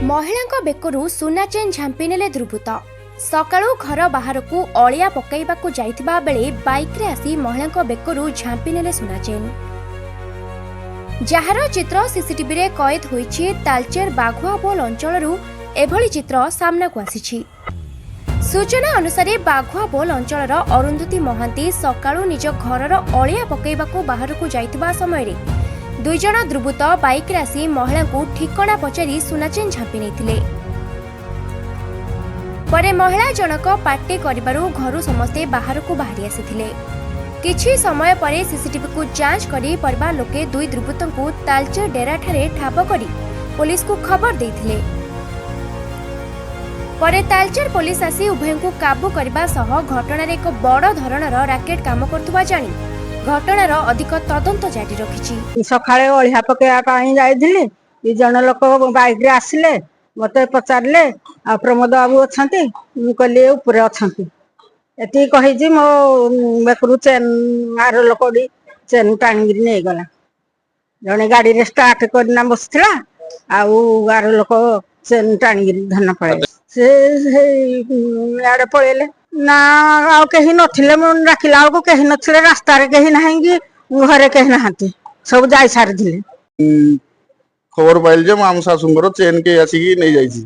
महिला बेकरू सुना चेन झांपी नेले दुर्बृत्त। सकाळू घर बाहर को अलिया पकाइबाकू जाइथिबा बेले बाइक रे आसी महिला बेकरू झांपी नेले सुना चेन। जार चित्र सीसीटीवी रे कैद होईछि। तालचेर बाघुआबोल अंचलरू एभली चित्र सामना को आसीछि। सूचना अनुसार बाघुआबोल अंचलर अरुंधती महांती सकाळू निज घरर अलिया पकाइबाकू बाहर को जाइथिबा समय रे दुई जण दुर्बृत्त बाइक रे आसी महिला को ठिकଣା पचारि सुनाचेन झांपी नेथिले। परे महिला जनक पार्टी करिबारु घरु समस्ते बाहर को बाहरी आसीथिले। किछि समय परे सीसीटीवी को जांच करी परिवार लोके दुई दुर्बृत्तों को तालचेर डेरा ठारे ठाब करी पुलिस को खबर देथिले। परे तालचेर पुलिस आसी उभय को काबू करबा सह घटनार एक बड़ धरणर राकेट काम करथुबा जानी घटनार अधिक तदंत जारी रखिछि। सकाळे ओळिया पकेया पाई जाइथिली। इ जण लोक बाइक रे आसिले मते पचारले आ प्रमोद बाबू अछंती मु कहली ऊपर अछंती एती कहि जी मो बेकरू चेन आरो लोकडी चेन टांगिरी नै गला। जणे गाड़ी रे स्टार्ट करना बसथिला आउ आरो लोक चेन टांगिरी धन पळे से याडे पळेले ना आउ कहीं नथिले मन राखिला को कहीं नथिले रास्ता रे कहीं नाही कि घरे कहीं नाहंती सब जाई सार दिले। खबर पाइल जे माम सासुंगर चेन के आसी नहीं जाइछि।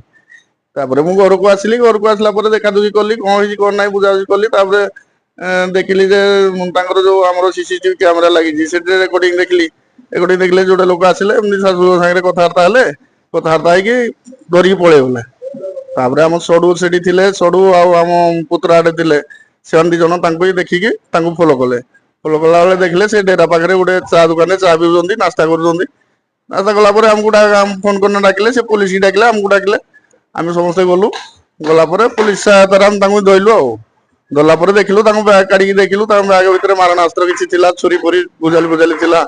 तापरे मु घर को आसिली। घर को आसला परे देखा दुखी करली कोन होई कोन नाही बुझाबुझी करली। तापरे देखिली जे तांकर जो हमरो सीसीटीवी कैमरा लागि जी सेटे रेकॉर्डिंग देखले जोडे लोक आसिले एमनी सासु संगे कथार्ता हले कथार्ता है कि डरी पळे गले। तापरे हम सडू सेठी थिले सडू आ हम पुत्र आडे थिले से दी जण तांको ही देखि कि तांको फॉलो कला बेले देखले से डेरा पाखरे गोटे चा दुकान चा पिउजंती नास्ता करजंती। नास्ता कला परे हमको फोन करना डाकिले से पुलिस डाकिले हमको डाकिले आम समस्ते गलु गला परे पुलिस सहायतार हम तांको धइलु आ गला परे देखिलु तांको बैग काढी देखिलु तांको बैग भितर मारणास्त्र किछि थिला छुरी पुरी बुझाली थिला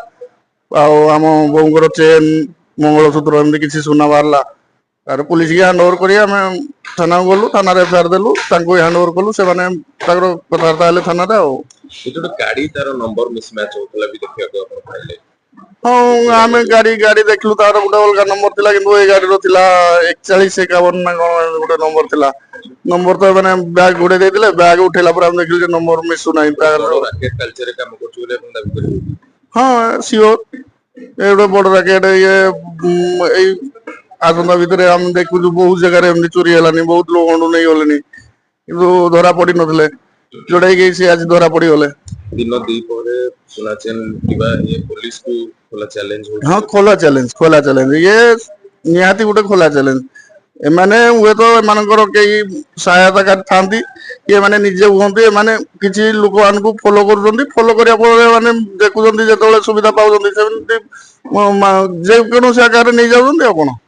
आ हम बोंगर चेन मंगलसूत्र एमती किछि सुना बारला तार पुलिस की हैंड ओवर करी हम थाना गलु थाना रे एफआईआर देलु तांको हैंड ओवर कलु से माने ताकर कथार्ता हले थाना रे ए जो गाड़ी तार नंबर मिसमैच होतला भी देखिया को अपन पाइले। हां आमे गाड़ी देखलु तार गोटे अलगा नंबर थिला किंतु ए गाड़ी रो थिला 4151 ना गोटे नंबर थिला। नंबर तो माने बैग गुडे देथिले बैग उठेला पर हम देखलु जे नंबर मिस सुनाई तार राकेट कल्चर रे काम करछु रे अपन दाबी करी। हां सियोर एडो बड़ राकेट ये ए आसंदा भितरे हम देखु जो बहुत जगह रे हमनी चोरी हलानी बहुत लोग अंडू नहीं होलेनी किंतु धरा पड़ी नथले जोड़ाई गई से आज धरा पड़ी होले। दिन दी परे सुना चेन किबा ये पुलिस को खोला चैलेंज हो। हां खोला चैलेंज ये निहाती गोटे खोला चैलेंज एमाने हुए तो एमानकर कई सहायता कर थांती कि माने निजे हुंती माने किछि लोक आनको फॉलो करजंती फॉलो करिया परे माने देखुजंती जेतोले सुविधा पाउजंती सेमती जे कोनो से आकार नै जाउजंती आ कोन